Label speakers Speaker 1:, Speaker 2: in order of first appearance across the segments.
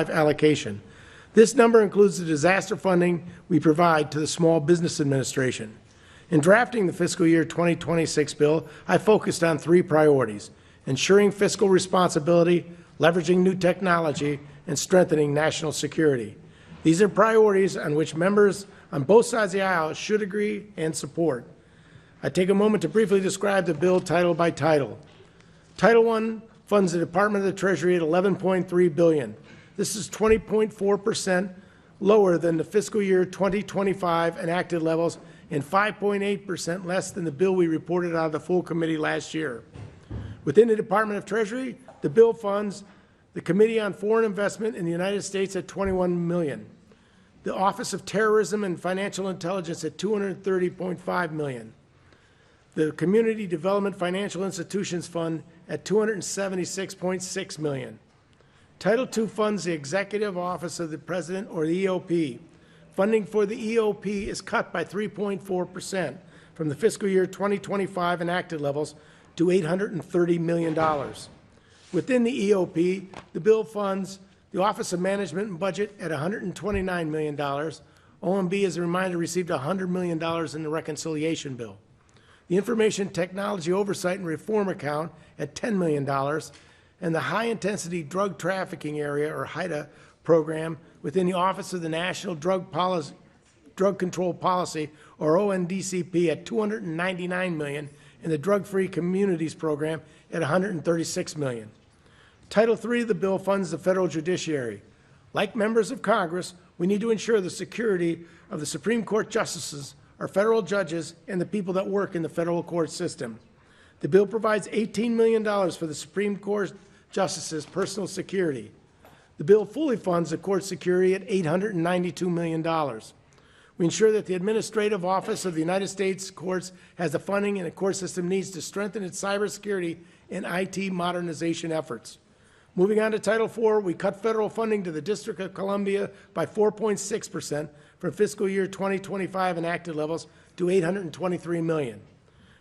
Speaker 1: allocation. This number includes the disaster funding we provide to the Small Business Administration. In drafting the fiscal year 2026 bill, I focused on three priorities: ensuring fiscal responsibility, leveraging new technology, and strengthening national security. These are priorities on which members on both sides of the aisle should agree and support. I take a moment to briefly describe the bill title by title. Title I funds the Department of the Treasury at $11.3 billion. This is 20.4% lower than the fiscal year 2025 enacted levels and 5.8% less than the bill we reported out of the full committee last year. Within the Department of Treasury, the bill funds the Committee on Foreign Investment in the United States at $21 million, the Office of Terrorism and Financial Intelligence at $230.5 million, the Community Development Financial Institutions Fund at $276.6 million. Title II funds the Executive Office of the President, or the EOP. Funding for the EOP is cut by 3.4% from the fiscal year 2025 enacted levels to $830 million. Within the EOP, the bill funds the Office of Management and Budget at $129 million. OMB, as a reminder, received $100 million in the reconciliation bill. The Information Technology Oversight and Reform Account at $10 million, and the High Intensity Drug Trafficking Area, or HIDTA, program within the Office of the National Drug Control Policy, or ONDCP, at $299 million, and the Drug-Free Communities Program at $136 million. Title III of the bill funds the federal judiciary. Like members of Congress, we need to ensure the security of the Supreme Court justices, our federal judges, and the people that work in the federal court system. The bill provides $18 million for the Supreme Court justices' personal security. The bill fully funds the court security at $892 million. We ensure that the Administrative Office of the United States Courts has the funding and the court system needs to strengthen its cybersecurity and IT modernization efforts. Moving on to Title IV, we cut federal funding to the District of Columbia by 4.6% from fiscal year 2025 enacted levels to $823 million.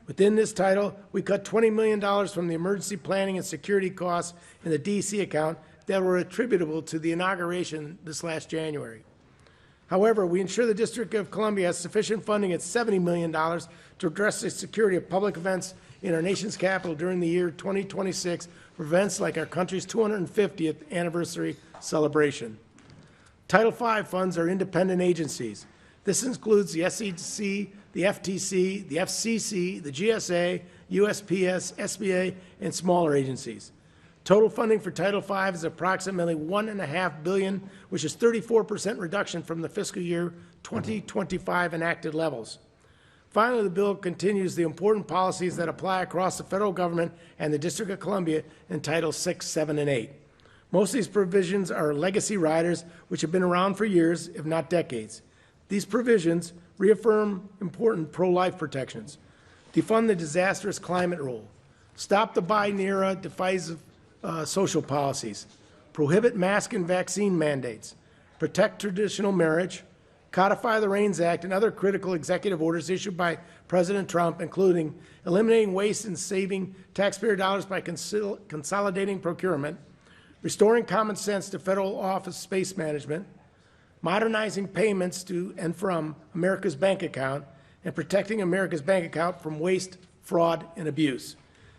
Speaker 1: Within this title, we cut $20 million from the emergency planning and security costs in the DC account that were attributable to the inauguration this last January. However, we ensure the District of Columbia has sufficient funding at $70 million to address the security of public events in our nation's capital during the year 2026 for events like our country's 250th anniversary celebration. Title V funds our independent agencies. This includes the SEC, the FTC, the FCC, the GSA, USPS, SBA, and smaller agencies. Total funding for Title V is approximately $1.5 billion, which is 34% reduction from the fiscal year 2025 enacted levels. Finally, the bill continues the important policies that apply across the federal government and the District of Columbia in Title VI, VII, and VIII. Most of these provisions are legacy riders, which have been around for years, if not decades. These provisions reaffirm important pro-life protections, defund the disastrous climate rule, stop the Biden-era divisive social policies, prohibit mask and vaccine mandates, protect traditional marriage, codify the REINS Act and other critical executive orders issued by President Trump, including eliminating waste and saving taxpayer dollars by consolidating procurement, restoring common sense to federal office space management, modernizing payments to and from America's bank account, and protecting America's bank account from waste, fraud, and abuse.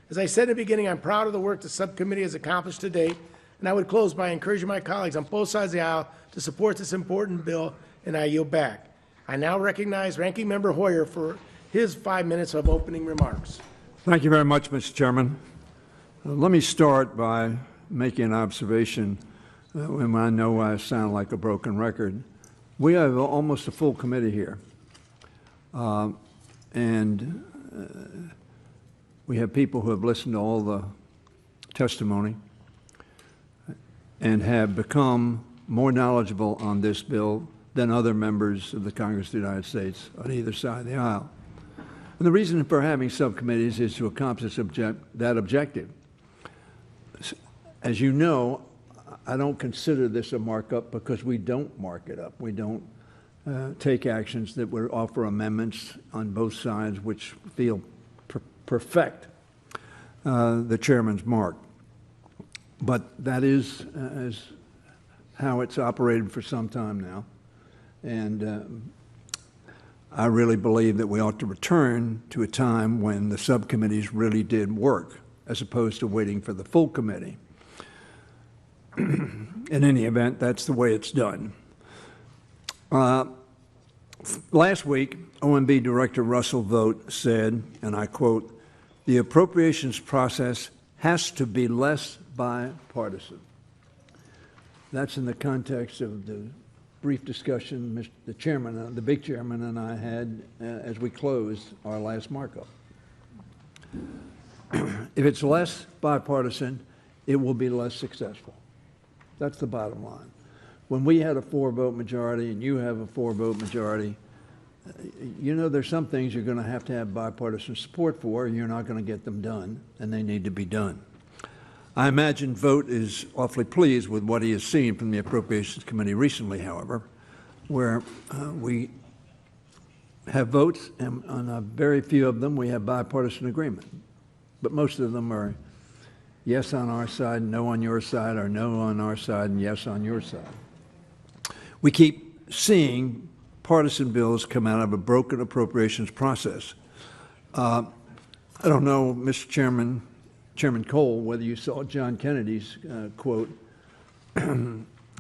Speaker 1: As I said in the beginning, I'm proud of the work the subcommittee has accomplished to date, and I would close by encouraging my colleagues on both sides of the aisle to support this important bill, and I yield back. I now recognize Ranking Member Hoyer for his 5 minutes of opening remarks.
Speaker 2: Thank you very much, Mr. Chairman. Let me start by making an observation when I know I sound like a broken record. We have almost a full committee here, and we have people who have listened to all the testimony and have become more knowledgeable on this bill than other members of the Congress of the United States on either side of the aisle. And the reason for having subcommittees is to accomplish that objective. As you know, I don't consider this a markup because we don't mark it up. We don't take actions that would offer amendments on both sides which feel perfect the chairman's mark. But that is, as how it's operated for some time now. And I really believe that we ought to return to a time when the subcommittees really did work, as opposed to waiting for the full committee. In any event, that's the way it's done. Last week, OMB Director Russell Vogt said, and I quote, "The appropriations process has to be less bipartisan." That's in the context of the brief discussion the chairman, the big chairman, and I had as we closed our last markup. If it's less bipartisan, it will be less successful. That's the bottom line. When we had a 4-vote majority and you have a 4-vote majority, you know there's some things you're going to have bipartisan support for, and you're not going to get them done, and they need to be done. I imagine Vogt is awfully pleased with what he has seen from the Appropriations Committee recently, however, where we have votes, and on very few of them we have bipartisan agreement. But most of them are yes on our side, no on your side, or no on our side and yes on your side. We keep seeing partisan bills come out of a broken appropriations process. I don't know, Mr. Chairman Cole, whether you saw John Kennedy's quote,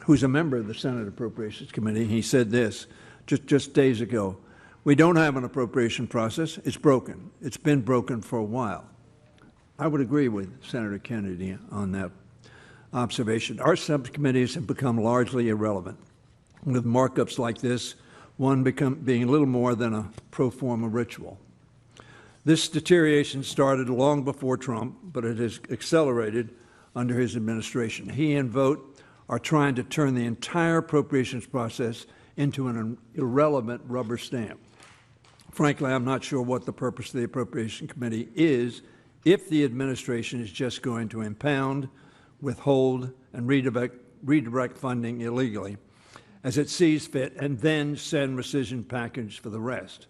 Speaker 2: who's a member of the Senate Appropriations Committee. He said this just days ago: "We don't have an appropriation process. It's broken. It's been broken for a while." I would agree with Senator Kennedy on that observation. Our subcommittees have become largely irrelevant, with markups like this one being little more than a pro forma ritual. This deterioration started long before Trump, but it has accelerated under his administration. He and Vogt are trying to turn the entire appropriations process into an irrelevant rubber stamp. Frankly, I'm not sure what the purpose of the Appropriations Committee is if the administration is just going to impound, withhold, and redirect funding illegally as it sees fit, and then send rescission package for the rest.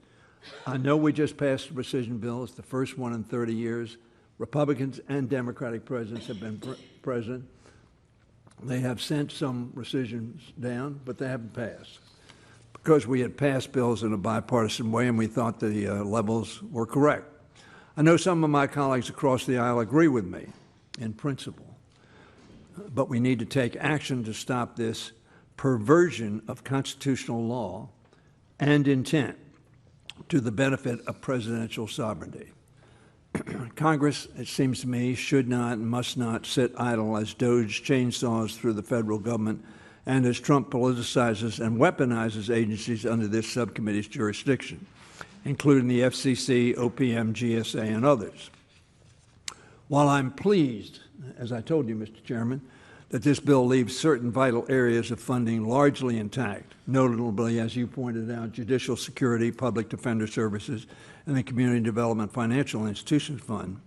Speaker 2: I know we just passed a rescission bill. It's the first one in 30 years. Republicans and Democratic presidents have been president. They have sent some rescissions down, but they haven't passed, because we had passed bills in a bipartisan way and we thought the levels were correct. I know some of my colleagues across the aisle agree with me in principle, but we need to take action to stop this perversion of constitutional law and intent to the benefit of presidential sovereignty. Congress, it seems to me, should not and must not sit idle as DOGE chainsaws through the federal government and as Trump politicizes and weaponizes agencies under this subcommittee's jurisdiction, including the FCC, OPM, GSA, and others. While I'm pleased, as I told you, Mr. Chairman, that this bill leaves certain vital areas of funding largely intact, notably, as you pointed out, judicial security, public defender services, and the Community Development Financial Institutions Fund.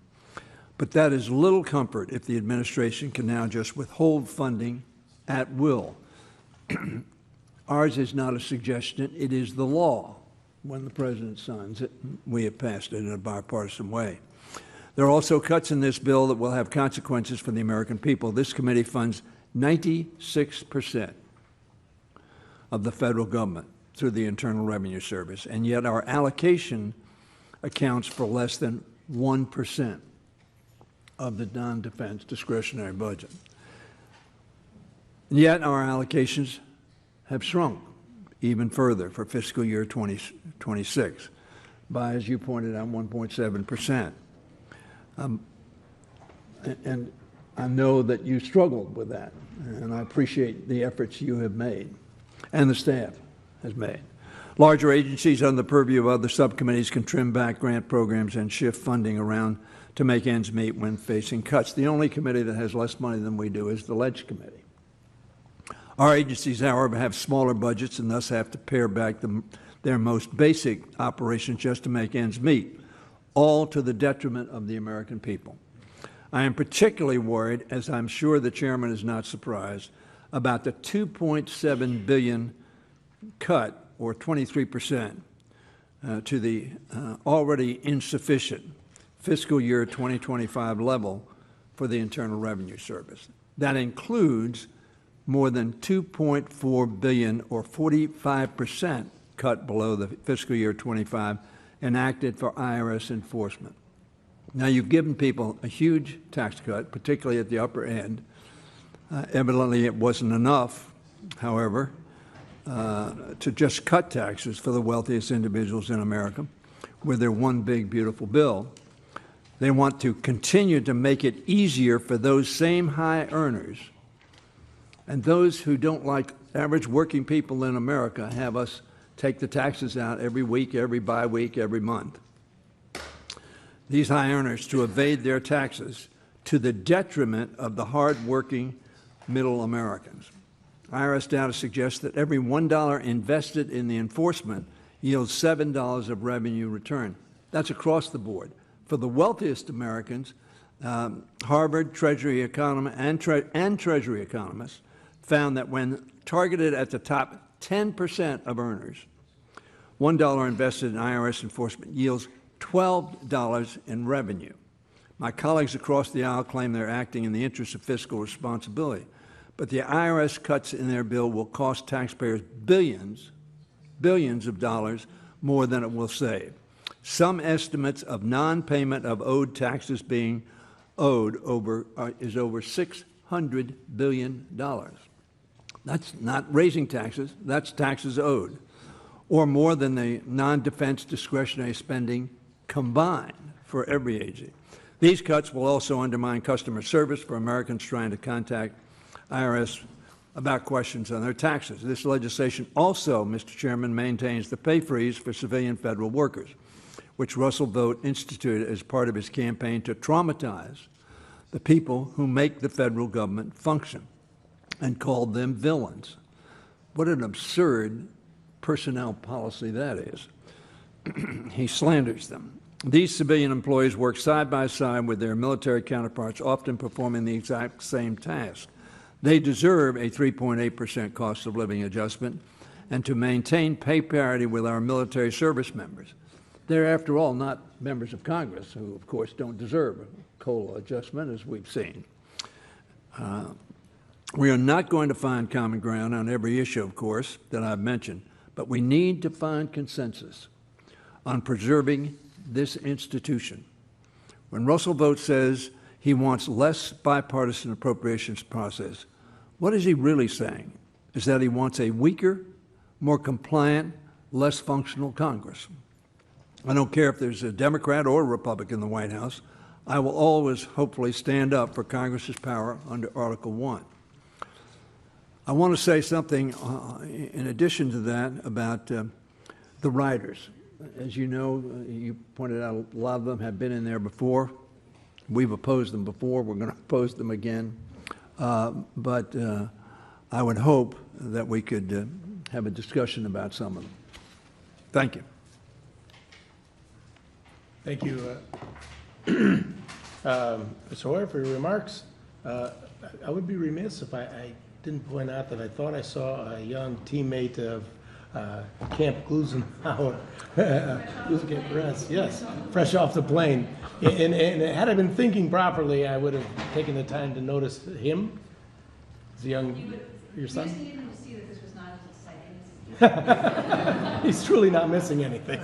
Speaker 2: But that is little comfort if the administration can now just withhold funding at will. Ours is not a suggestion, it is the law. When the president signs it, we have passed it in a bipartisan way. There are also cuts in this bill that will have consequences for the American people. This committee funds 96% of the federal government through the Internal Revenue Service, and yet our allocation accounts for less than 1% of the non-defense discretionary budget. And yet our allocations have shrunk even further for fiscal year 2026 by, as you pointed out, 1.7%. And I know that you struggled with that, and I appreciate the efforts you have made and the staff has made. Larger agencies under the purview of other subcommittees can trim back grant programs and shift funding around to make ends meet when facing cuts. The only committee that has less money than we do is the Ledge Committee. Our agencies, however, have smaller budgets and thus have to pare back their most basic operations just to make ends meet, all to the detriment of the American people. I am particularly worried, as I'm sure the chairman is not surprised, about the $2.7 billion cut, or 23%, to the already insufficient fiscal year 2025 level for the Internal Revenue Service. That includes more than $2.4 billion, or 45% cut below the fiscal year 25 enacted for IRS enforcement. Now, you've given people a huge tax cut, particularly at the upper end. Evidently, it wasn't enough, however, to just cut taxes for the wealthiest individuals in America with their one big, beautiful bill. They want to continue to make it easier for those same high earners and those who don't, like average working people in America, have us take the taxes out every week, every bi-week, every month. These high earners to evade their taxes to the detriment of the hard-working middle Americans. IRS data suggests that every $1 invested in the enforcement yields $7 of revenue return. That's across the board. For the wealthiest Americans, Harvard Treasury economist and Treasury economists found that when targeted at the top 10% of earners, $1 invested in IRS enforcement yields $12 in revenue. My colleagues across the aisle claim they're acting in the interest of fiscal responsibility, but the IRS cuts in their bill will cost taxpayers billions of dollars more than it will save. Some estimates of non-payment of owed taxes being owed is over $600 billion. That's not raising taxes, that's taxes owed, or more than the non-defense discretionary spending combined for every agency. These cuts will also undermine customer service for Americans trying to contact IRS about questions on their taxes. This legislation also, Mr. Chairman, maintains the pay freeze for civilian federal workers, which Russell Vought instituted as part of his campaign to traumatize the people who make the federal government function, and called them villains. What an absurd personnel policy that is. He slanders them. These civilian employees work side by side with their military counterparts, often performing the exact same task. They deserve a 3.8% cost of living adjustment and to maintain pay parity with our military service members. They're, after all, not members of Congress, who, of course, don't deserve a COLA adjustment, as we've seen. We are not going to find common ground on every issue, of course, that I've mentioned, but we need to find consensus on preserving this institution. When Russell Vought says he wants less bipartisan appropriations process, what is he really saying? Is that he wants a weaker, more compliant, less functional Congress. I don't care if there's a Democrat or a Republican in the White House. I will always hopefully stand up for Congress's power under Article 1. I want to say something in addition to that about the riders. As you know, you pointed out a lot of them have been in there before. We've opposed them before. We're going to oppose them again. But I would hope that we could have a discussion about some of them. Thank you.
Speaker 1: Thank you, Mr. Hoyer, for your remarks. I would be remiss if I didn't point out that I thought I saw a young teammate of Camp Glusenhauer, Glusenkamp Press, yes, fresh off the plane. And had I been thinking properly, I would have taken the time to notice him. Is a young, your son?
Speaker 3: You needed to see that this was not as exciting.
Speaker 1: He's truly not missing anything.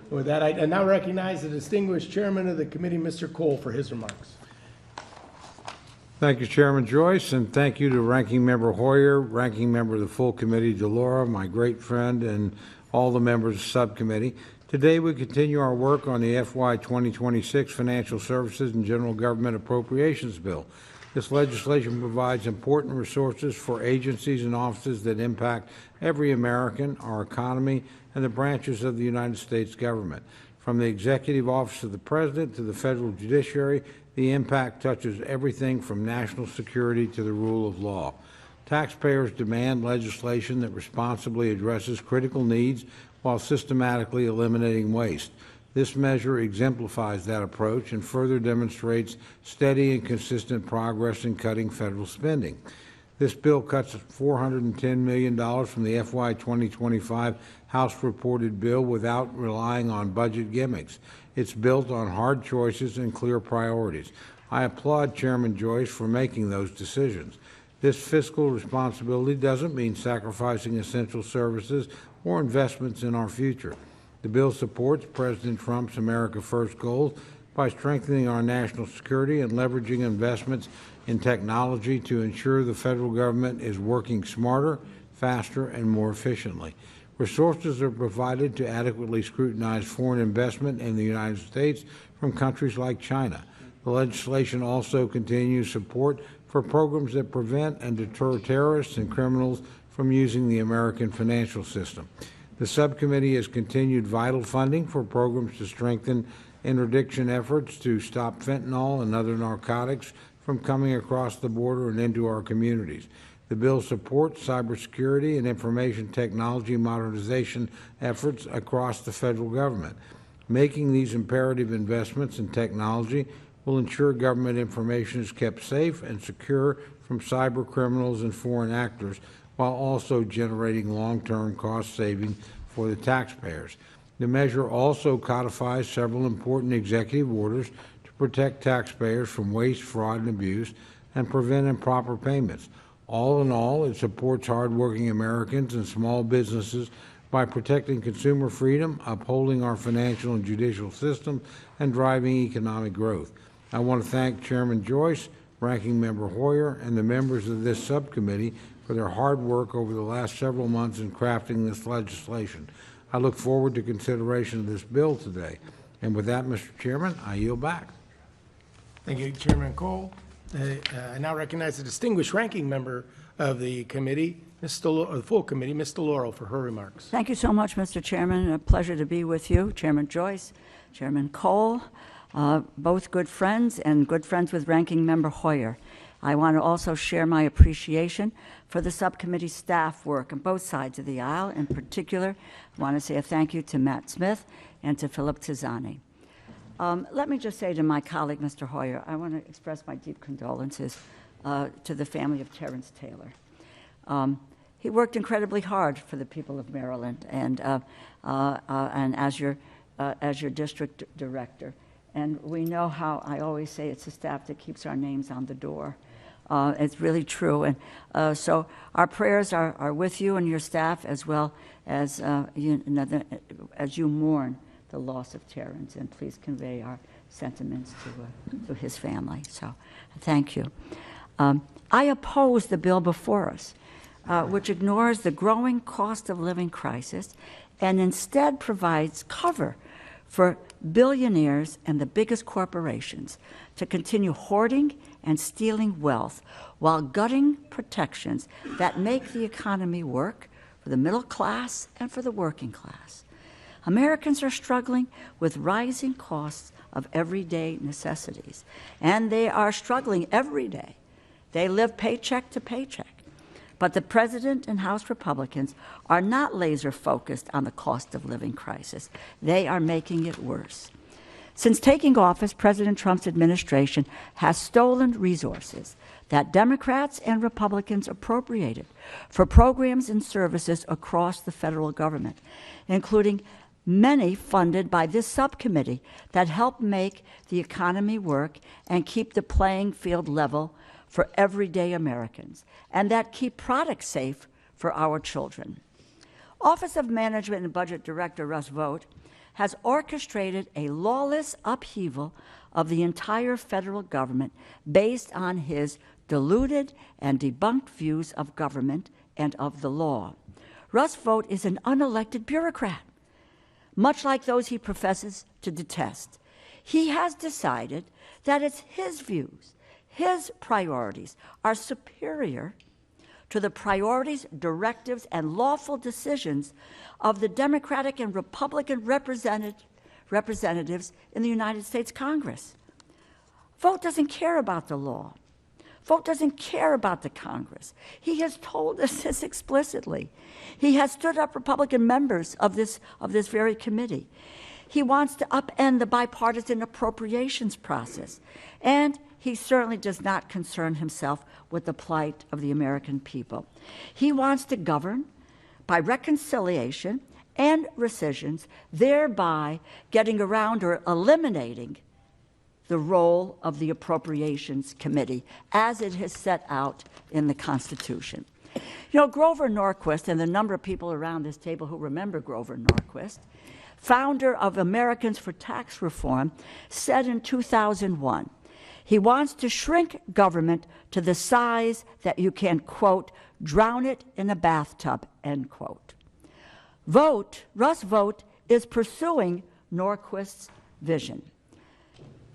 Speaker 1: With that, I now recognize the distinguished chairman of the committee, Mr. Cole, for his remarks.
Speaker 4: Thank you, Chairman Joyce, and thank you to Ranking Member Hoyer, Ranking Member of the full committee, Delora, my great friend, and all the members of the subcommittee. Today, we continue our work on the FY 2026 Financial Services and General Government Appropriations Bill. This legislation provides important resources for agencies and offices that impact every American, our economy, and the branches of the United States government. From the Executive Office of the President to the federal judiciary, the impact touches everything from national security to the rule of law. Taxpayers demand legislation that responsibly addresses critical needs while systematically eliminating waste. This measure exemplifies that approach and further demonstrates steady and consistent progress in cutting federal spending. This bill cuts $410 million from the FY 2025 House reported bill without relying on budget gimmicks. It's built on hard choices and clear priorities. I applaud Chairman Joyce for making those decisions. This fiscal responsibility doesn't mean sacrificing essential services or investments in our future. The bill supports President Trump's America First goals by strengthening our national security and leveraging investments in technology to ensure the federal government is working smarter, faster, and more efficiently. Resources are provided to adequately scrutinize foreign investment in the United States from countries like China. The legislation also continues support for programs that prevent and deter terrorists and criminals from using the American financial system. The subcommittee has continued vital funding for programs to strengthen interdiction efforts to stop fentanyl and other narcotics from coming across the border and into our communities. The bill supports cybersecurity and information technology modernization efforts across the federal government. Making these imperative investments in technology will ensure government information is kept safe and secure from cyber criminals and foreign actors, while also generating long-term cost savings for the taxpayers. The measure also codifies several important executive orders to protect taxpayers from waste, fraud, and abuse and prevent improper payments. All in all, it supports hardworking Americans and small businesses by protecting consumer freedom, upholding our financial and judicial system, and driving economic growth. I want to thank Chairman Joyce, Ranking Member Hoyer, and the members of this subcommittee for their hard work over the last several months in crafting this legislation. I look forward to consideration of this bill today. And with that, Mr. Chairman, I yield back.
Speaker 1: Thank you, Chairman Cole. I now recognize the distinguished ranking member of the committee, the full committee, Ms. DeLauro, for her remarks.
Speaker 5: Thank you so much, Mr. Chairman. A pleasure to be with you, Chairman Joyce, Chairman Cole, both good friends and good friends with Ranking Member Hoyer. I want to also share my appreciation for the subcommittee staff work on both sides of the aisle. In particular, I want to say a thank you to Matt Smith and to Philip Tizani. Let me just say to my colleague, Mr. Hoyer, I want to express my deep condolences to the family of Terrence Taylor. He worked incredibly hard for the people of Maryland and as your district director. And we know how, I always say, it's the staff that keeps our names on the door. It's really true. And so our prayers are with you and your staff, as well as as you mourn the loss of Terrence. And please convey our sentiments to his family. So thank you. I oppose the bill before us, which ignores the growing cost of living crisis and instead provides cover for billionaires and the biggest corporations to continue hoarding and stealing wealth while gutting protections that make the economy work for the middle class and for the working class. Americans are struggling with rising costs of everyday necessities, and they are struggling every day. They live paycheck to paycheck. But the President and House Republicans are not laser focused on the cost of living crisis. They are making it worse. Since taking office, President Trump's administration has stolen resources that Democrats and Republicans appropriated for programs and services across the federal government, including many funded by this subcommittee that help make the economy work and keep the playing field level for everyday Americans, and that keep products safe for our children. Office of Management and Budget Director Russ Vought has orchestrated a lawless upheaval of the entire federal government based on his diluted and debunked views of government and of the law. Russ Vought is an unelected bureaucrat, much like those he professes to detest. He has decided that it's his views, his priorities are superior to the priorities, directives, and lawful decisions of the Democratic and Republican representatives in the United States Congress. Vought doesn't care about the law. Vought doesn't care about the Congress. He has told us this explicitly. He has stood up Republican members of this very committee. He wants to upend the bipartisan appropriations process, and he certainly does not concern himself with the plight of the American people. He wants to govern by reconciliation and rescissions, thereby getting around or eliminating the role of the Appropriations Committee as it is set out in the Constitution. You know, Grover Norquist, and the number of people around this table who remember Grover Norquist, founder of Americans for Tax Reform, said in 2001, he wants to shrink government to the size that you can, quote, drown it in a bathtub, end quote. Russ Vought is pursuing Norquist's vision.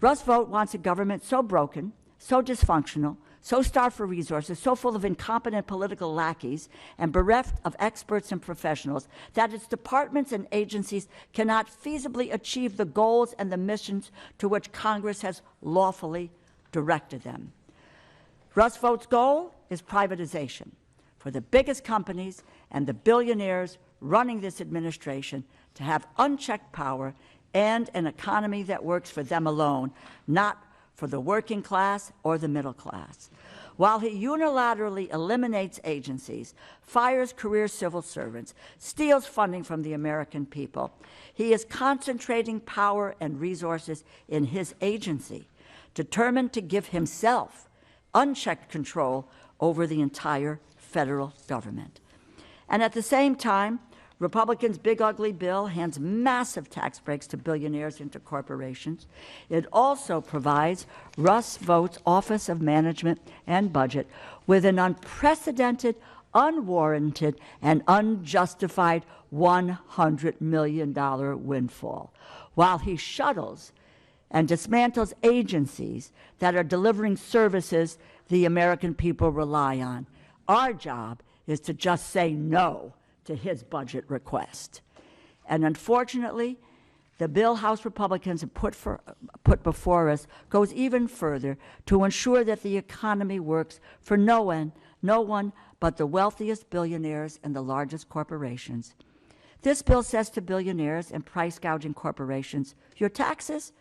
Speaker 5: Russ Vought wants a government so broken, so dysfunctional, so starved for resources, so full of incompetent political lackeys and bereft of experts and professionals that its departments and agencies cannot feasibly achieve the goals and the missions to which Congress has lawfully directed them. Russ Vought's goal is privatization for the biggest companies and the billionaires running this administration to have unchecked power and an economy that works for them alone, not for the working class or the middle class. While he unilaterally eliminates agencies, fires career civil servants, steals funding from the American people, he is concentrating power and resources in his agency, determined to give himself unchecked control over the entire federal government. And at the same time, Republicans' big ugly bill hands massive tax breaks to billionaires and to corporations. It also provides Russ Vought's Office of Management and Budget with an unprecedented, unwarranted, and unjustified $100 million windfall, while he shuttles and dismantles agencies that are delivering services the American people rely on. Our job is to just say no to his budget request. And unfortunately, the bill House Republicans have put before us goes even further to ensure that the economy works for no one but the wealthiest billionaires and the largest corporations. This bill says to billionaires and price gouging corporations, your taxes,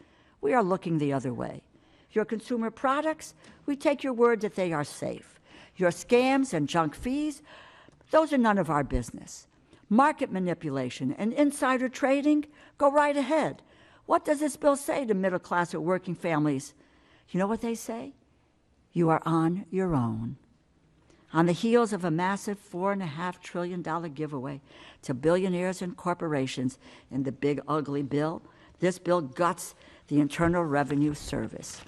Speaker 5: we are looking the other way. Your consumer products, we take your word that they are safe. Your scams and junk fees, those are none of our business. Market manipulation and insider trading, go right ahead. What does this bill say to middle class or working families? You know what they say? You are on your own. On the heels of a massive $4.5 trillion giveaway to billionaires and corporations in the big ugly bill, this bill guts the Internal Revenue Service.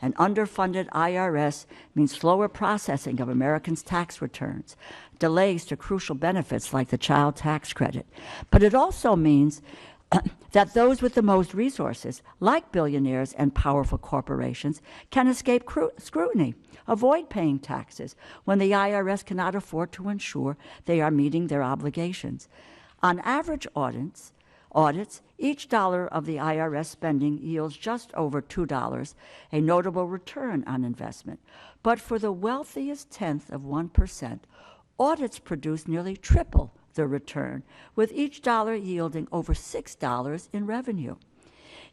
Speaker 5: An underfunded IRS means slower processing of Americans' tax returns, delays to crucial benefits like the child tax credit. But it also means that those with the most resources, like billionaires and powerful corporations, can escape scrutiny, avoid paying taxes when the IRS cannot afford to ensure they are meeting their obligations. On average audits, each dollar of the IRS spending yields just over $2, a notable return on investment. But for the wealthiest tenth of 1%, audits produce nearly triple the return, with each dollar yielding over $6 in revenue.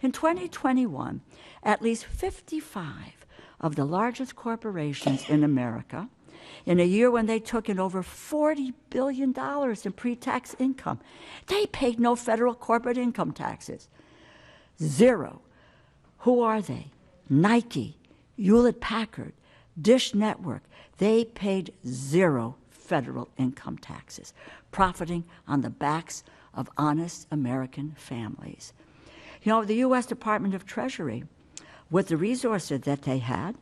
Speaker 5: In 2021, at least 55 of the largest corporations in America, in a year when they took in over $40 billion in pre-tax income, they paid no federal corporate income taxes. Zero. Who are they? Nike, Hewlett-Packard, Dish Network. They paid zero federal income taxes, profiting on the backs of honest American families. You know, the U.S. Department of Treasury, with the resources that they had,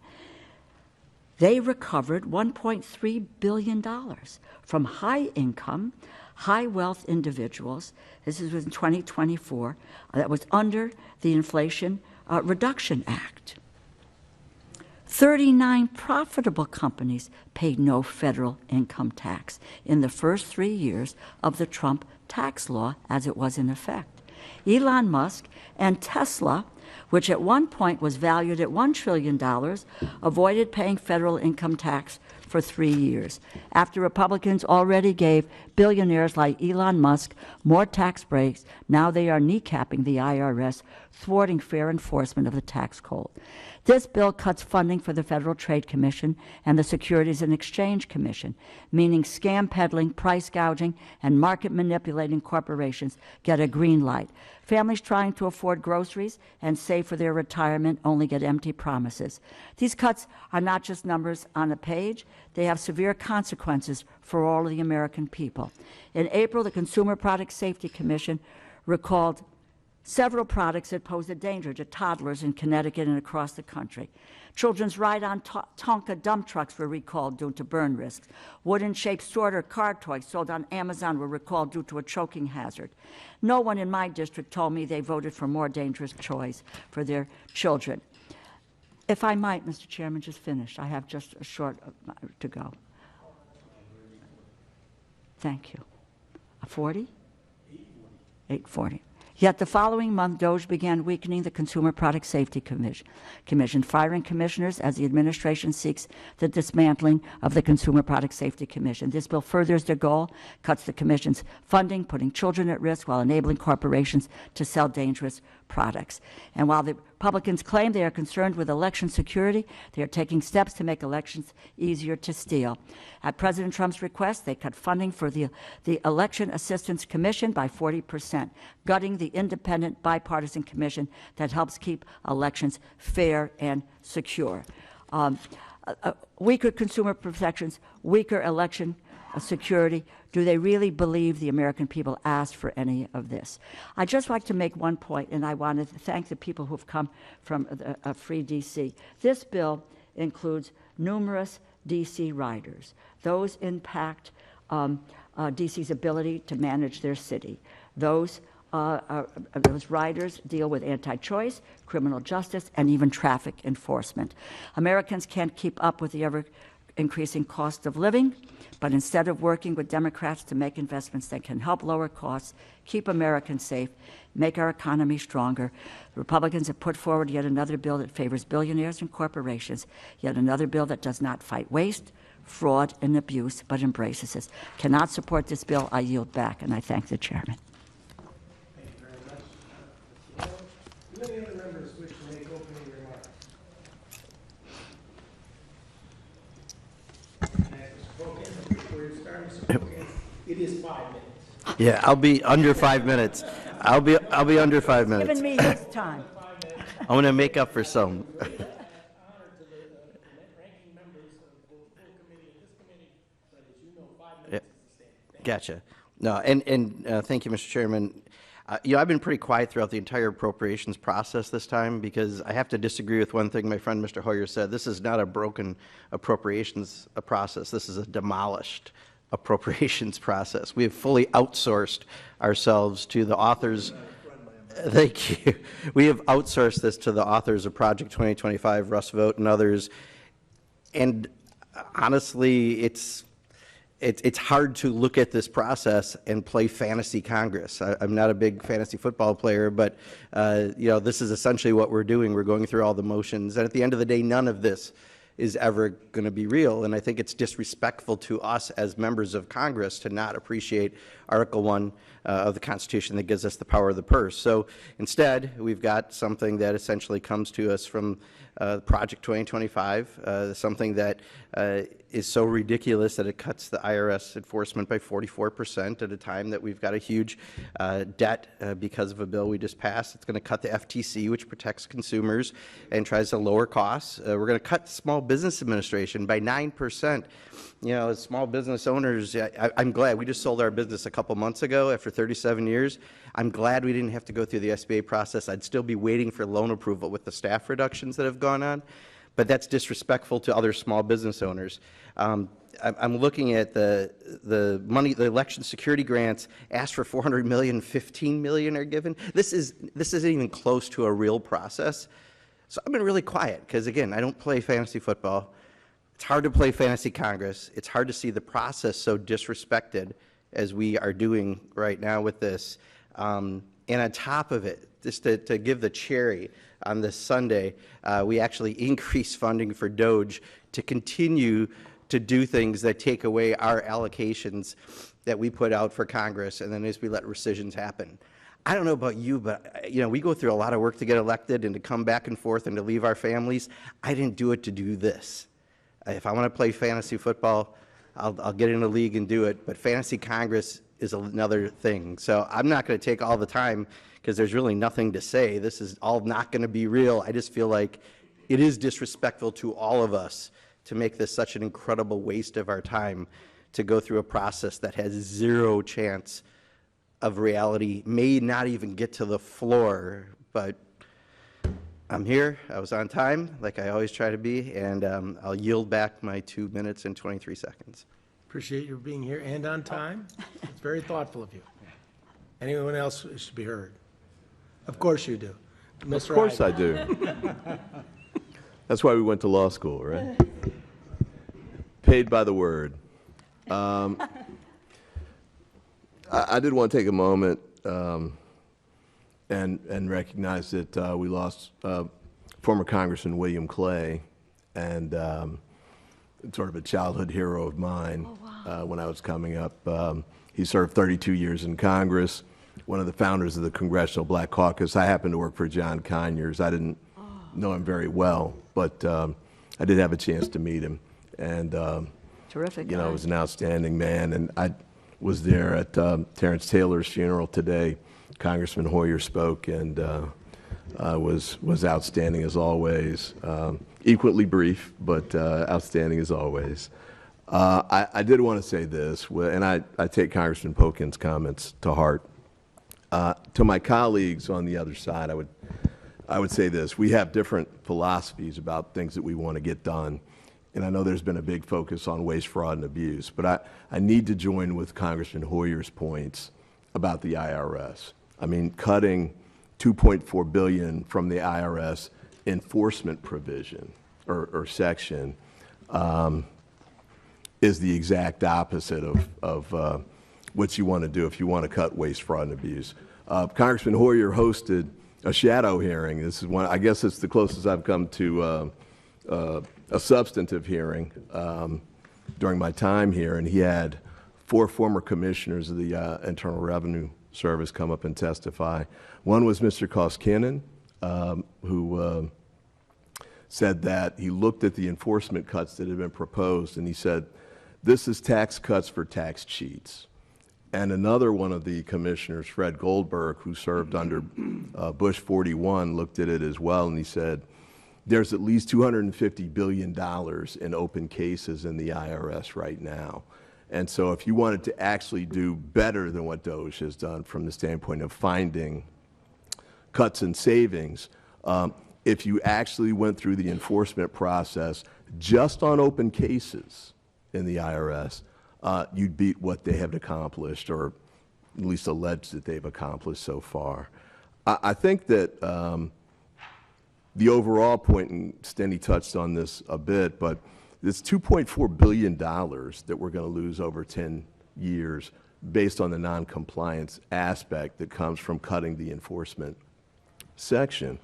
Speaker 5: they recovered $1.3 billion from high-income, high-wealth individuals. This is in 2024. That was under the Inflation Reduction Act. 39 profitable companies paid no federal income tax in the first 3 years of the Trump tax law as it was in effect. Elon Musk and Tesla, which at one point was valued at $1 trillion, avoided paying federal income tax for 3 years, after Republicans already gave billionaires like Elon Musk more tax breaks. Now they are kneecapping the IRS thwarting fair enforcement of the tax code. This bill cuts funding for the Federal Trade Commission and the Securities and Exchange Commission, meaning scam peddling, price gouging, and market manipulating corporations get a green light. Families trying to afford groceries and save for their retirement only get empty promises. These cuts are not just numbers on a page. They have severe consequences for all of the American people. In April, the Consumer Product Safety Commission recalled several products that pose a danger to toddlers in Connecticut and across the country. Children's ride-on Tonka dump trucks were recalled due to burn risks. Wooden-shaped sorter car toys sold on Amazon were recalled due to a choking hazard. No one in my district told me they voted for more dangerous toys for their children. If I might, Mr. Chairman, just finish. I have just a short to go. Thank you. A 40? 840. Yet the following month, DOGE began weakening the Consumer Product Safety Commission, firing commissioners as the administration seeks the dismantling of the Consumer Product Safety Commission. This bill furthers their goal, cuts the commission's funding, putting children at risk while enabling corporations to sell dangerous products. And while the Republicans claim they are concerned with election security, they are taking steps to make elections easier to steal. At President Trump's request, they cut funding for the Election Assistance Commission by 40%, gutting the independent bipartisan commission that helps keep elections fair and secure. Weaker consumer protections, weaker election security. Do they really believe the American people asked for any of this? I'd just like to make one point, and I want to thank the people who've come from Free D.C. This bill includes numerous D.C. riders. Those impact D.C.'s ability to manage their city. Those riders deal with anti-choice, criminal justice, and even traffic enforcement. Americans can't keep up with the ever-increasing cost of living, but instead of working with Democrats to make investments that can help lower costs, keep Americans safe, make our economy stronger, Republicans have put forward yet another bill that favors billionaires and corporations, yet another bill that does not fight waste, fraud, and abuse, but embraces it. Cannot support this bill. I yield back, and I thank the chairman.
Speaker 1: Thank you very much. Do any other members wish to make opening remarks? Before you start, Mr. Spokane, it is 5 minutes.
Speaker 6: Yeah, I'll be under 5 minutes. I'll be under 5 minutes.
Speaker 5: Giving me his time.
Speaker 6: I'm going to make up for some. Gotcha. No, and thank you, Mr. Chairman. I've been pretty quiet throughout the entire appropriations process this time because I have to disagree with one thing my friend Mr. Hoyer said. This is not a broken appropriations process. This is a demolished appropriations process. We have fully outsourced ourselves to the authors. Thank you. We have outsourced this to the authors of Project 2025, Russ Vogt, and others. And honestly, it's hard to look at this process and play fantasy Congress. I'm not a big fantasy football player, but this is essentially what we're doing. We're going through all the motions, and at the end of the day, none of this is ever going to be real. And I think it's disrespectful to us as members of Congress to not appreciate Article 1 of the Constitution that gives us the power of the purse. So instead, we've got something that essentially comes to us from Project 2025, something that is so ridiculous that it cuts the IRS enforcement by 44% at a time that we've got a huge debt because of a bill we just passed. It's going to cut the FTC, which protects consumers and tries to lower costs. We're going to cut Small Business Administration by 9%. As small business owners, I'm glad. We just sold our business a couple months ago after 37 years. I'm glad we didn't have to go through the SBA process. I'd still be waiting for loan approval with the staff reductions that have gone on, but that's disrespectful to other small business owners. I'm looking at the money, the election security grants asked for $400 million, $15 million are given. This isn't even close to a real process. So I've been really quiet because, again, I don't play fantasy football. It's hard to play fantasy Congress. It's hard to see the process so disrespected as we are doing right now with this. And on top of it, just to give the cherry on this Sunday, we actually increased funding for DOGE to continue to do things that take away our allocations that we put out for Congress, and then as we let rescissions happen. I don't know about you, but we go through a lot of work to get elected and to come back and forth and to leave our families. I didn't do it to do this. If I want to play fantasy football, I'll get in a league and do it, but fantasy Congress is another thing. So I'm not going to take all the time because there's really nothing to say. This is all not going to be real. I just feel like it is disrespectful to all of us to make this such an incredible waste of our time to go through a process that has zero chance of reality, may not even get to the floor. But I'm here. I was on time, like I always try to be, and I'll yield back my 2 minutes and 23 seconds.
Speaker 1: Appreciate your being here and on time. It's very thoughtful of you. Anyone else should be heard? Of course you do.
Speaker 7: Of course I do. That's why we went to law school, right? Paid by the word. I did want to take a moment and recognize that we lost former Congressman William Clay, and sort of a childhood hero of mine. When I was coming up. He served 32 years in Congress, one of the founders of the Congressional Black Caucus. I happened to work for John Conyers. I didn't know him very well, but I did have a chance to meet him. And,
Speaker 5: Terrific
Speaker 7: he
Speaker 5: guy.
Speaker 7: was an outstanding man. And I was there at Terrence Taylor's funeral today. Congressman Hoyer spoke and was outstanding as always. Equally brief, but outstanding as always. I did want to say this, and I take Congressman Pokin's comments to heart. To my colleagues on the other side, I would say this. We have different philosophies about things that we want to get done. And I know there's been a big focus on waste, fraud, and abuse. But I need to join with Congressman Hoyer's points about the IRS. I mean, cutting $2.4 billion from the IRS enforcement provision or section is the exact opposite of what you want to do if you want to cut waste, fraud, and abuse. Congressman Hoyer hosted a shadow hearing. This is one, I guess it's the closest I've come to a substantive hearing during my time here, and he had 4 former commissioners of the Internal Revenue Service come up and testify. One was Mr. Koskinen, who said that he looked at the enforcement cuts that had been proposed, and he said, this is tax cuts for tax cheats. And another one of the commissioners, Fred Goldberg, who served under Bush 41, looked at it as well, and he said, there's at least $250 billion in open cases in the IRS right now. And so if you wanted to actually do better than what DOGE has done from the standpoint of finding cuts and savings, if you actually went through the enforcement process just on open cases in the IRS, you'd beat what they have accomplished, or at least alleged that they've accomplished so far. I think that the overall point, and Stenny touched on this a bit, but it's $2.4 billion that we're going to lose over 10 years based on the noncompliance aspect that comes from cutting the enforcement section.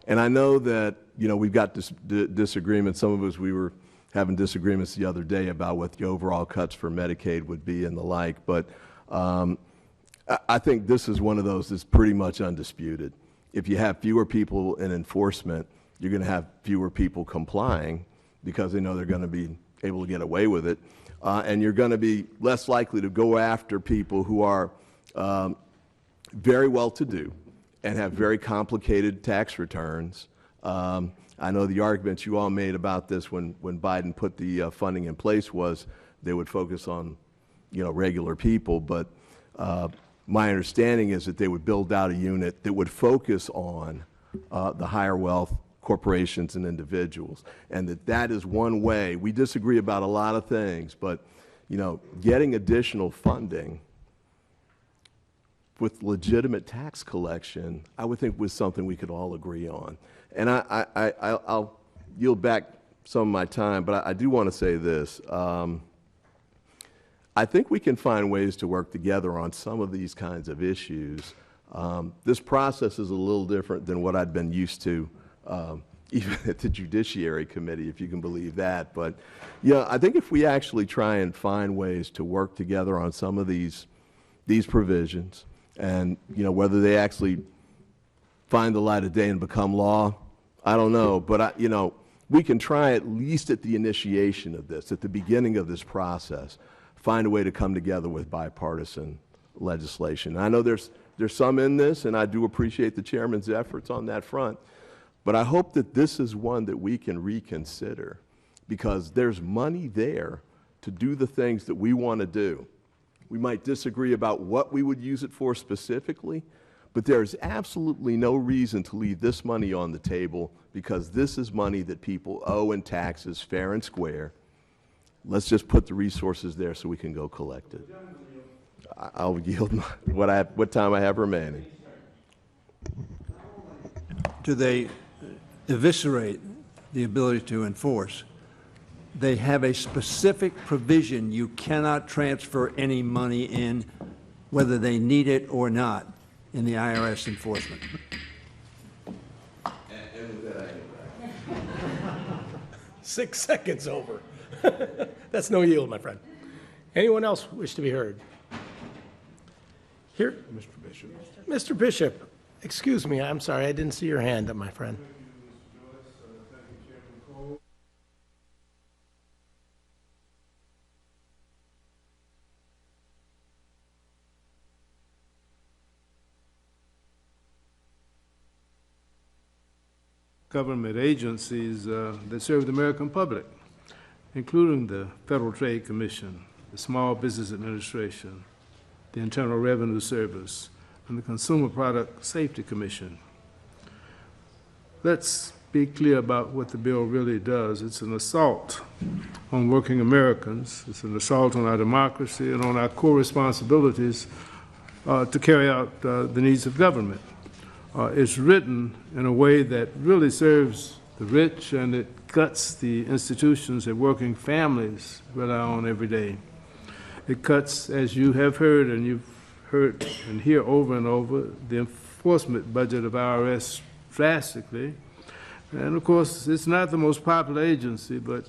Speaker 7: And I know that, we've got disagreements. Some of us, we were having disagreements the other day about what the overall cuts for Medicaid would be and the like, but I think this is one of those that's pretty much undisputed. If you have fewer people in enforcement, you're going to have fewer people complying because they know they're going to be able to get away with it. And you're going to be less likely to go after people who are very well-to-do and have very complicated tax returns. I know the arguments you all made about this when Biden put the funding in place was they would focus on, regular people, but my understanding is that they would build out a unit that would focus on the higher wealth corporations and individuals, and that is one way. We disagree about a lot of things, but getting additional funding with legitimate tax collection, I would think was something we could all agree on. And I'll yield back some of my time, but I do want to say this. I think we can find ways to work together on some of these kinds of issues. This process is a little different than what I'd been used to, even at the Judiciary Committee, if you can believe that. But I think if we actually try and find ways to work together on some of these provisions, And, you know, whether they actually find the light of day and become law, I don't know. But, you know, we can try at least at the initiation of this, at the beginning of this process, find a way to come together with bipartisan legislation. I know there's some in this, and I do appreciate the chairman's efforts on that front, but I hope that this is one that we can reconsider, because there's money there to do the things that we want to do. We might disagree about what we would use it for specifically, but there's absolutely no reason to leave this money on the table, because this is money that people owe in taxes fair and square. Let's just put the resources there so we can go collect it. I'll yield what time I have remaining.
Speaker 2: Do they eviscerate the ability to enforce? They have a specific provision: you cannot transfer any money in, whether they need it or not, in the IRS enforcement.
Speaker 1: 6 seconds over. That's no yield, my friend. Anyone else wish to be heard? Here, Mr. Bishop. Mr. Bishop, excuse me, I'm sorry, I didn't see your hand up, my friend.
Speaker 8: Government agencies that serve the American public, including the Federal Trade Commission, the Small Business Administration, the Internal Revenue Service, and the Consumer Product Safety Commission. Let's be clear about what the bill really does. It's an assault on working Americans. It's an assault on our democracy and on our core responsibilities to carry out the needs of government. It's written in a way that really serves the rich, and it cuts the institutions that working families rely on every day. It cuts, as you have heard and you've heard and hear over and over, the enforcement budget of IRS drastically. And of course, it's not the most popular agency, but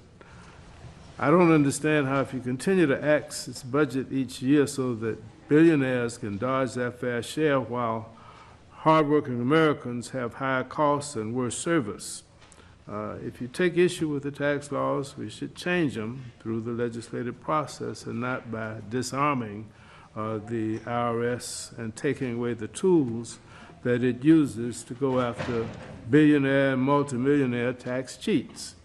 Speaker 8: I don't understand how, if you continue to axe its budget each year so that billionaires can dodge their fair share while hardworking Americans have higher costs and worse service. If you take issue with the tax laws, we should change them through the legislative process and not by disarming the IRS and taking away the tools that it uses to go after billionaire and multimillionaire tax cheats.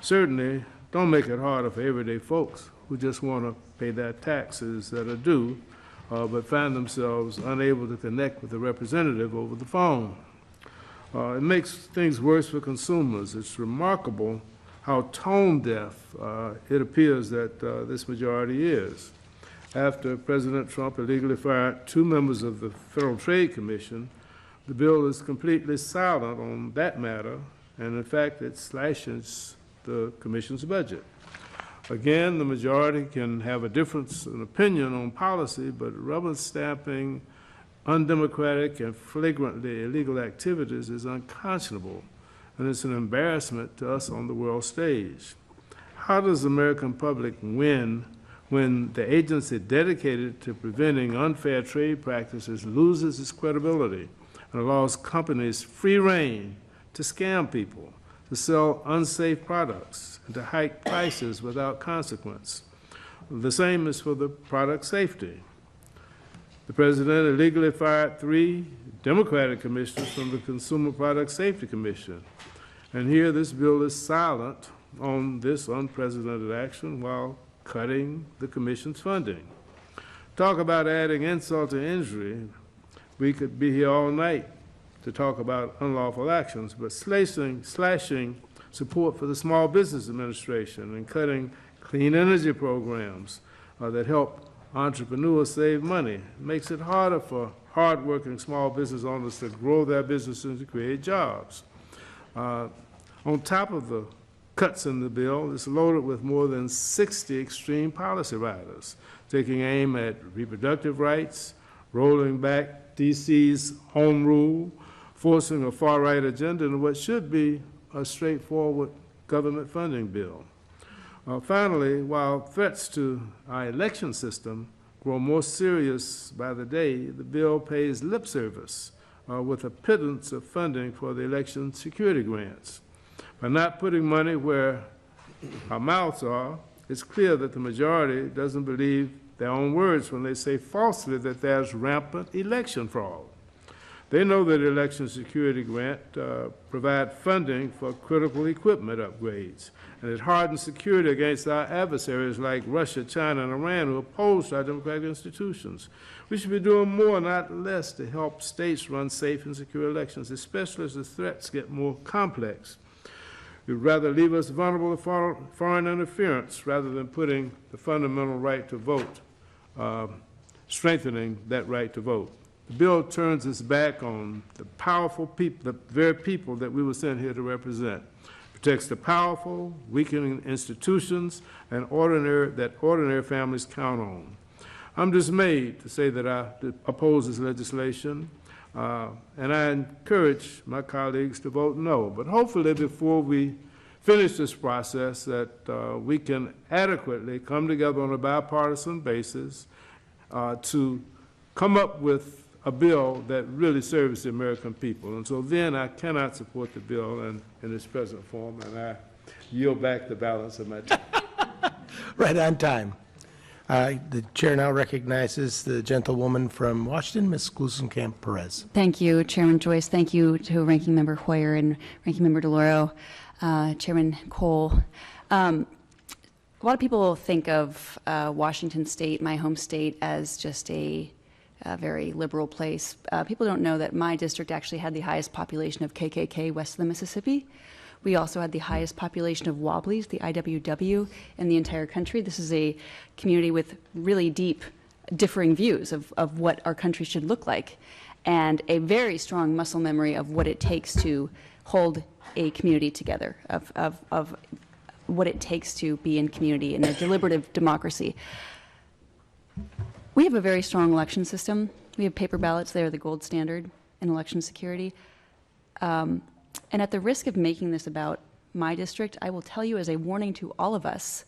Speaker 8: Certainly, don't make it harder for everyday folks who just want to pay their taxes that are due, but find themselves unable to connect with a representative over the phone. It makes things worse for consumers. It's remarkable how tone deaf it appears that this majority is. After President Trump illegally fired 2 members of the Federal Trade Commission, the bill is completely silent on that matter, and in fact, it slashes the Commission's budget. Again, the majority can have a difference in opinion on policy, but rubber stamping undemocratic and flagrantly illegal activities is unconscionable, and it's an embarrassment to us on the world stage. How does the American public win when the agency dedicated to preventing unfair trade practices loses its credibility and allows companies free rein to scam people, to sell unsafe products, and to hike prices without consequence? The same is for the product safety. The president illegally fired 3 Democratic commissioners from the Consumer Product Safety Commission. And here this bill is silent on this unprecedented action while cutting the commission's funding. Talk about adding insult to injury. We could be here all night to talk about unlawful actions, but slashing support for the Small Business Administration and cutting clean energy programs that help entrepreneurs save money makes it harder for hardworking small business owners to grow their businesses and to create jobs. On top of the cuts in the bill, it's loaded with more than 60 extreme policy riders, taking aim at reproductive rights, rolling back D.C.'s home rule, forcing a far-right agenda in what should be a straightforward government funding bill. Finally, while threats to our election system grow grow more serious by the day, the bill pays lip service with a pittance of funding for the election security grants. By not putting money where our mouths are, it's clear that the majority doesn't believe their own words when they say falsely that there's rampant election fraud. They know that election security grant provide funding for critical equipment upgrades, and it hardens security against our adversaries like Russia, China, and Iran who oppose our democratic institutions. We should be doing more, not less, to help states run safe and secure elections, especially as the threats get more complex. You'd rather leave us vulnerable to foreign interference rather than putting the fundamental right to vote, strengthening that right to vote. The bill turns its back on the powerful people, the very people that we were sent here to represent. Protects the powerful, weakening institutions, and ordinary families count on. I'm dismayed to say that I oppose this legislation, and I encourage my colleagues to vote no. But hopefully, before we finish this process, that we can adequately come together on a bipartisan basis to come up with a bill that really serves the American people. And so then I cannot support the bill in its present form, and I yield back the balance of my time.
Speaker 1: Right on time. The chair now recognizes the gentlewoman from Washington, Ms. Glusenkamp Perez.
Speaker 9: Thank you, Chairman Joyce. Thank you to Ranking Member Hoyer and Ranking Member DeLauro, Chairman Cole. A lot of people think of Washington State, my home state, as just a very liberal place. People don't know that my district actually had the highest population of KKK west of the Mississippi. We also had the highest population of Wobblies, the IWW, in the entire country. This is a community with really deep, differing views of what our country should look like, and a very strong muscle memory of what it takes to hold a community together, of what it takes to be in community in a deliberative democracy. We have a very strong election system. We have paper ballots. They are the gold standard in election security. And at the risk of making this about my district, I will tell you as a warning to all of us,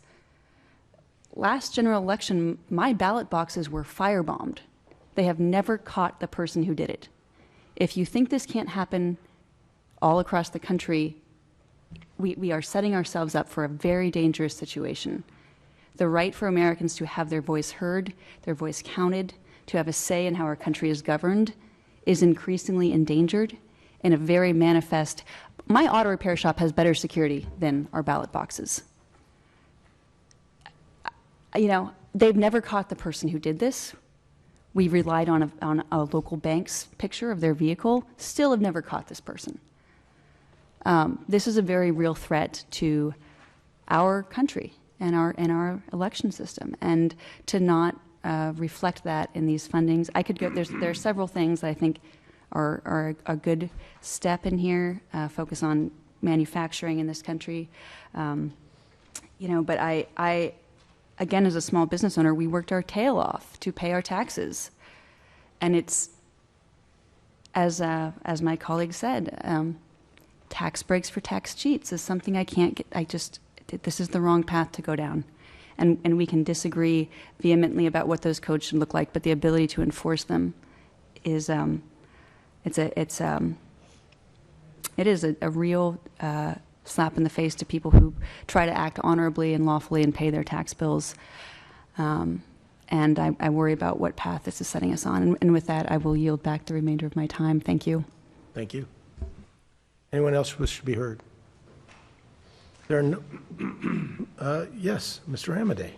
Speaker 9: last general election, my ballot boxes were firebombed. They have never caught the person who did it. If you think this can't happen all across the country, we are setting ourselves up for a very dangerous situation. The right for Americans to have their voice heard, their voice counted, to have a say in how our country is governed is increasingly endangered in a very manifest. My auto repair shop has better security than our ballot boxes. You know, they've never caught the person who did this. We relied on a local bank's picture of their vehicle, still have never caught this person. This is a very real threat to our country and our election system, and to not reflect that in these fundings. I could go. There are several things that I think are a good step in here. Focus on manufacturing in this country, you know. But I, again, as a small business owner, we worked our tail off to pay our taxes, and it's as my colleague said, tax breaks for tax cheats is something I can't get. This is the wrong path to go down. And we can disagree vehemently about what those codes should look like, but the ability to enforce them is it is a real slap in the face to people who try to act honorably and lawfully and pay their tax bills. And I worry about what path this is setting us on. And with that, I will yield back the remainder of my time. Thank you.
Speaker 1: Thank you. Anyone else wish to be heard? There are no, yes, Mr. Amadei.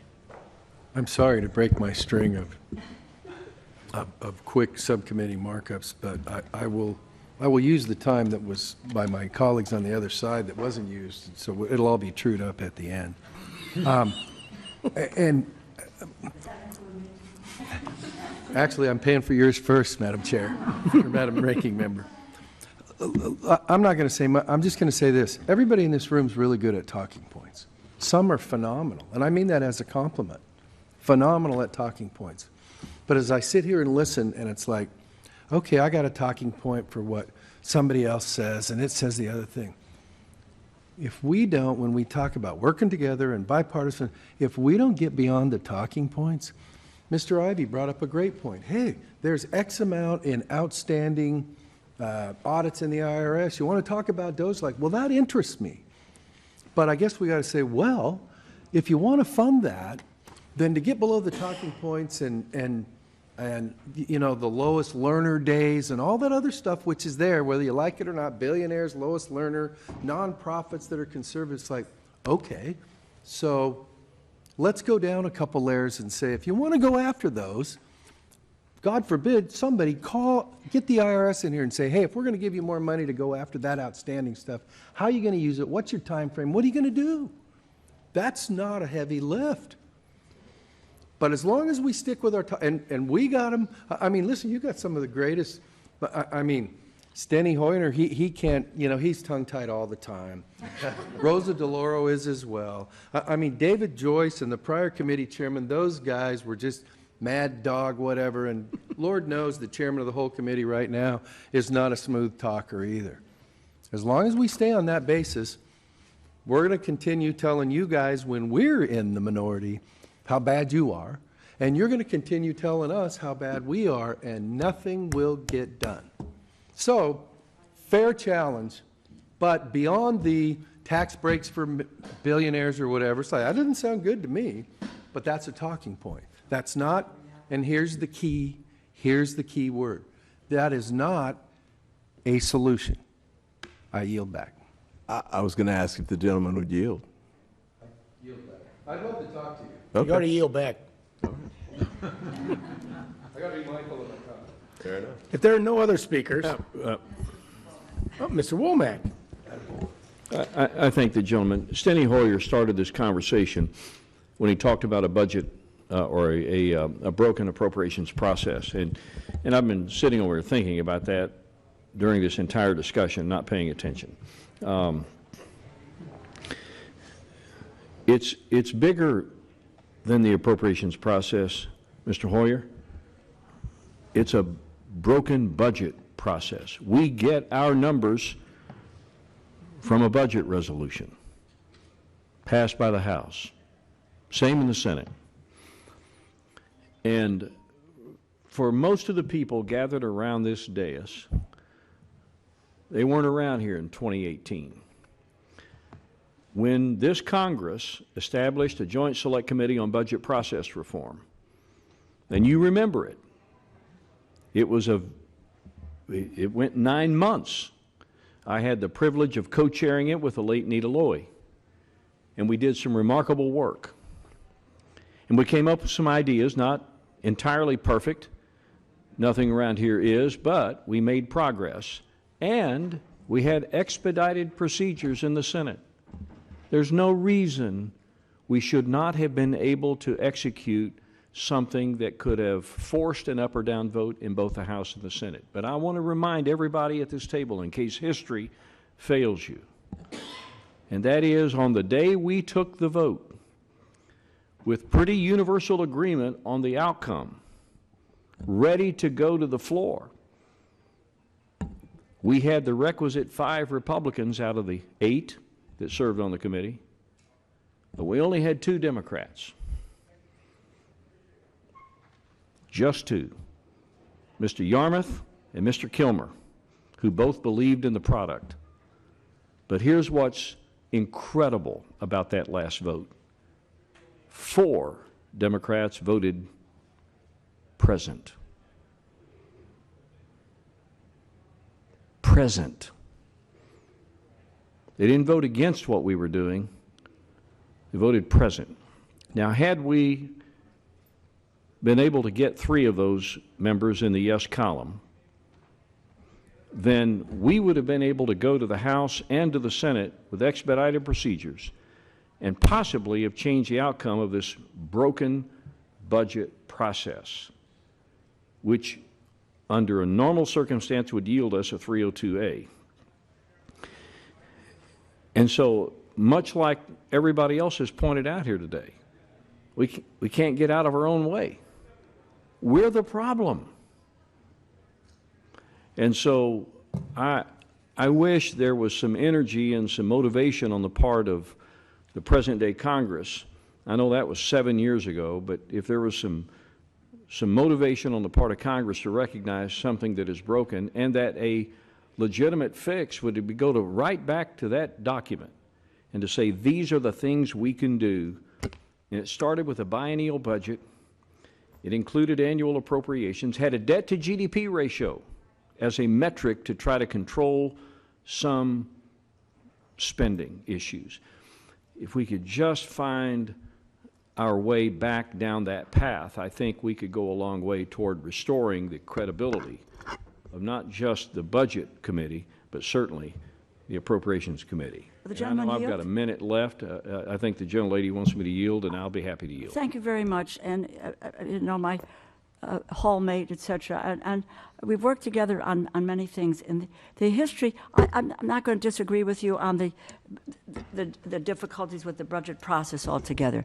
Speaker 10: I'm sorry to break my string of quick subcommittee markups, but I will use the time that was by my colleagues on the other side that wasn't used, so it'll all be trued up at the end. And actually, I'm paying for yours first, Madam Chair, or Madam Ranking Member. I'm not going to say much. I'm just going to say this. Everybody in this room is really good at talking points. Some are phenomenal, and I mean that as a compliment. Phenomenal at talking points. But as I sit here and listen, and it's like, okay, I got a talking point for what somebody else says, and it says the other thing. If we don't, when we talk about working together and bipartisan, if we don't get beyond the talking points, Mr. Ivy brought up a great point. Hey, there's X amount in outstanding audits in the IRS. You want to talk about those? Like, well, that interests me. But I guess we got to say, well, if you want to fund that, then to get below the talking points and you know, the lowest learner days and all that other stuff which is there, whether you like it or not, billionaires, lowest learner, nonprofits that are conservative, it's like, okay, so let's go down a couple layers and say, if you want to go after those, God forbid, somebody get the IRS in here and say, hey, if we're going to give you more money to go after that outstanding stuff, how are you going to use it? What's your time frame? What are you going to do? That's not a heavy lift. But as long as we stick with our, and we got them, I mean, listen, you got some of the greatest, I mean, Steny Hoyer, he can't, you know, he's tongue-tied all the time. Rosa DeLauro is as well. I mean, David Joyce and the prior committee chairman, those guys were just mad dog, whatever, and Lord knows the chairman of the whole committee right now is not a smooth talker either. As long as we stay on that basis, we're going to continue telling you guys when we're in the minority how bad you are, and you're going to continue telling us how bad we are, and nothing will get done. So, fair challenge, but beyond the tax breaks for billionaires or whatever, it's like, that doesn't sound good to me, but that's a talking point. That's not, and here's the key word. That is not a solution. I yield back.
Speaker 7: I was going to ask if the gentleman would yield.
Speaker 10: Yield back. I'd love to talk to you.
Speaker 1: You got to yield back.
Speaker 10: I got to be mindful of my time.
Speaker 7: Fair enough.
Speaker 1: If there are no other speakers, Mr. Womack.
Speaker 11: I think the gentleman, Steny Hoyer, started this conversation when he talked about a budget or a broken appropriations process. And I've been sitting over here thinking about that during this entire discussion, not paying attention. It's bigger than the appropriations process, Mr. Hoyer. It's a broken budget process. We get our numbers from a budget resolution passed by the House. Same in the Senate. And for most of the people gathered around this dais, they weren't around here in 2018. When this Congress established a Joint Select Committee on Budget Process Reform, and you remember it, it went 9 months. I had the privilege of co-chairing it with the late Nita Loy, and we did some remarkable work. And we came up with some ideas, not entirely perfect, nothing around here is, but we made progress, and we had expedited procedures in the Senate. There's no reason we should not have been able to execute something that could have forced an up or down vote in both the House and the Senate. But I want to remind everybody at this table, in case history fails you, and that is on the day we took the vote, with pretty universal agreement on the outcome, ready to go to the floor, we had the requisite 5 Republicans out of the 8 that served on the committee, but we only had 2 Democrats. Just 2, Mr. Yarmouth and Mr. Kilmer, who both believed in the product. But here's what's incredible about that last vote. 4 Democrats voted present. Present. They didn't vote against what we were doing. They voted present. Now, had we been able to get 3 of those members in the yes column, then we would have been able to go to the House and to the Senate with expedited procedures and possibly have changed the outcome of this broken budget process, which under a normal circumstance would yield us a 302A. And so, much like everybody else has pointed out here today, we can't get out of our own way. We're the problem. And so I wish there was some energy and some motivation on the part of the present-day Congress. I know that was 7 years ago, but if there was some some motivation on the part of Congress to recognize something that is broken, and that a legitimate fix would be go to right back to that document and to say, these are the things we can do. And it started with a biennial budget. It included annual appropriations, had a debt to GDP ratio as a metric to try to control some spending issues. If we could just find our way back down that path, I think we could go a long way toward restoring the credibility of not just the Budget Committee, but certainly the Appropriations Committee.
Speaker 5: The
Speaker 11: And I
Speaker 5: gentleman
Speaker 11: know I've
Speaker 5: yield?
Speaker 11: got a minute left. I think the gentlelady wants me to yield, and I'll be happy to yield.
Speaker 5: Thank you very much. And, you know, my hallmate, et cetera, and we've worked together on many things. In the history, I'm not going to disagree with you on the difficulties with the budget process altogether.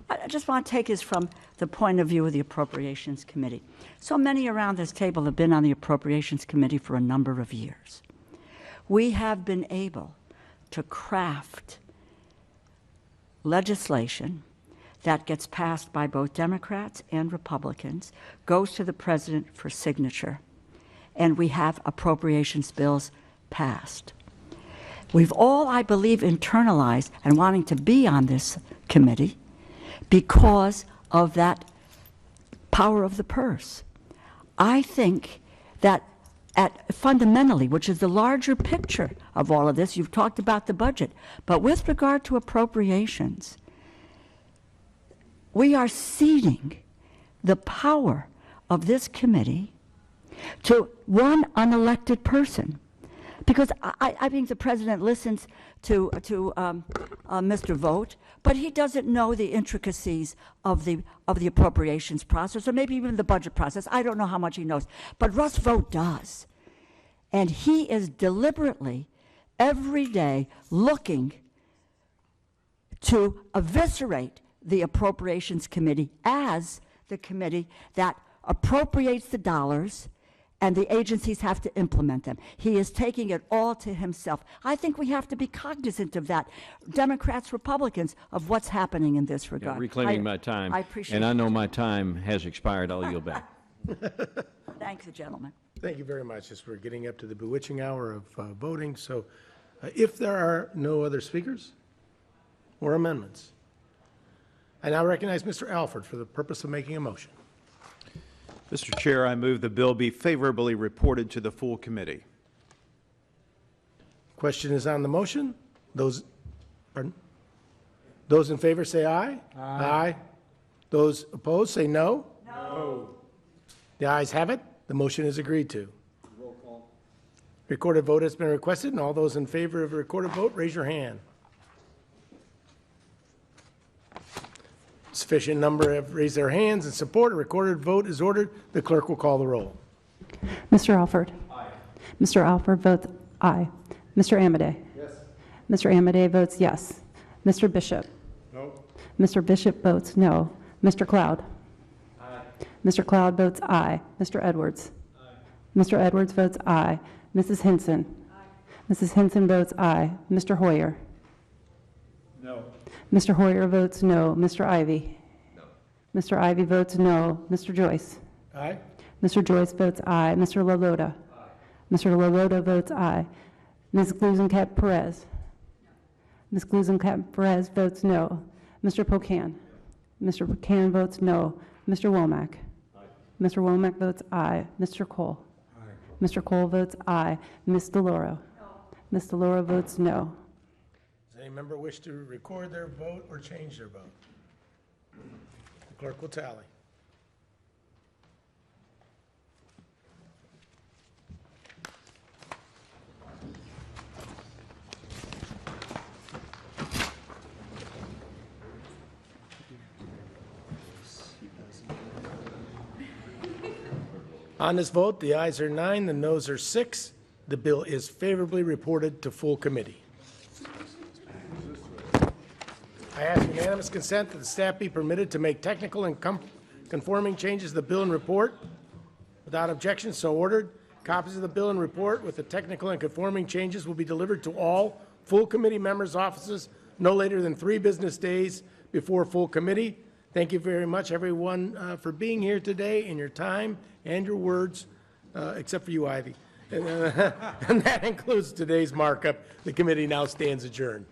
Speaker 5: I just want to take this from the point of view of the Appropriations Committee. So many around this table have been on the Appropriations Committee for a number of years. We have been able to craft legislation that gets passed by both Democrats and Republicans, goes to the president for signature, and we have appropriations bills passed. We've all, I believe, internalized and wanting to be on this committee because of that power of the purse. I think that fundamentally, which is the larger picture of all of this, you've talked about the budget, but with regard to appropriations, we are ceding the power of this committee to one unelected person. Because I think the president listens to Mr. Vogt, but he doesn't know the intricacies of the appropriations process, or maybe even the budget process. I don't know how much he knows. But Russ Vogt does. And he is deliberately, every day, looking to eviscerate the Appropriations Committee as the committee that appropriates the dollars and the agencies have to implement them. He is taking it all to himself. I think we have to be cognizant of that, Democrats, Republicans, of what's happening in this regard.
Speaker 11: Reclaiming my time.
Speaker 5: I appreciate
Speaker 11: And I
Speaker 5: it.
Speaker 11: know my time has expired. I'll yield back.
Speaker 5: Thank you, gentlemen.
Speaker 1: Thank you very much. As we're getting up to the bewitching hour of voting, so if there are no other speakers or amendments, I now recognize Mr. Alford for the purpose of making a motion.
Speaker 12: Mr. Chair, I move the bill be favorably reported to the full committee.
Speaker 1: Question is on the motion. Those in favor say aye. Aye. Those opposed say no. No. The ayes have it. The motion is agreed to. Roll call. Recorded vote has been requested, and all those in favor of a recorded vote, raise your hand. Sufficient number have raised their hands in support. A recorded vote is ordered. The clerk will call the roll.
Speaker 13: Mr. Alford. Aye. Mr. Alford votes aye. Mr. Amadei.
Speaker 8: Yes.
Speaker 13: Mr. Amadei votes yes. Mr. Bishop.
Speaker 8: No.
Speaker 13: Mr. Bishop votes no. Mr. Cloud.
Speaker 8: Aye.
Speaker 13: Mr. Cloud votes aye. Mr. Edwards.
Speaker 8: Aye.
Speaker 13: Mr. Edwards votes aye. Mrs. Hinson. Aye. Mrs. Hinson votes aye. Mr. Hoyer.
Speaker 8: No.
Speaker 13: Mr. Hoyer votes no. Mr. Ivy. No. Mr. Ivy votes no. Mr. Joyce.
Speaker 1: Aye.
Speaker 13: Mr. Joyce votes aye. Mr. LaLota. Aye. Mr. LaLota votes aye. Ms. Glusenkamp Perez. Ms. Glusenkamp Perez votes no. Mr. Pocan. Mr. Pocan votes no. Mr. Womack. Aye. Mr. Womack votes aye. Mr. Cole. Aye. Mr. Cole votes aye. Ms. DeLauro. No. Ms. DeLauro votes no.
Speaker 1: Does any member wish to record their vote or change their vote? The clerk will tally. On this vote, the ayes are 9, the noes are 6. The bill is favorably reported to full committee. I ask unanimous consent that the staff be permitted to make technical and conforming changes to the bill and report. Without objection, so ordered. Copies of the bill and report with the technical and conforming changes will be delivered to all full committee members' offices no later than 3 business days before full committee. Thank you very much, everyone, for being here today and your time and your words, except for you, Ivy. And that concludes today's markup. The committee now stands adjourned.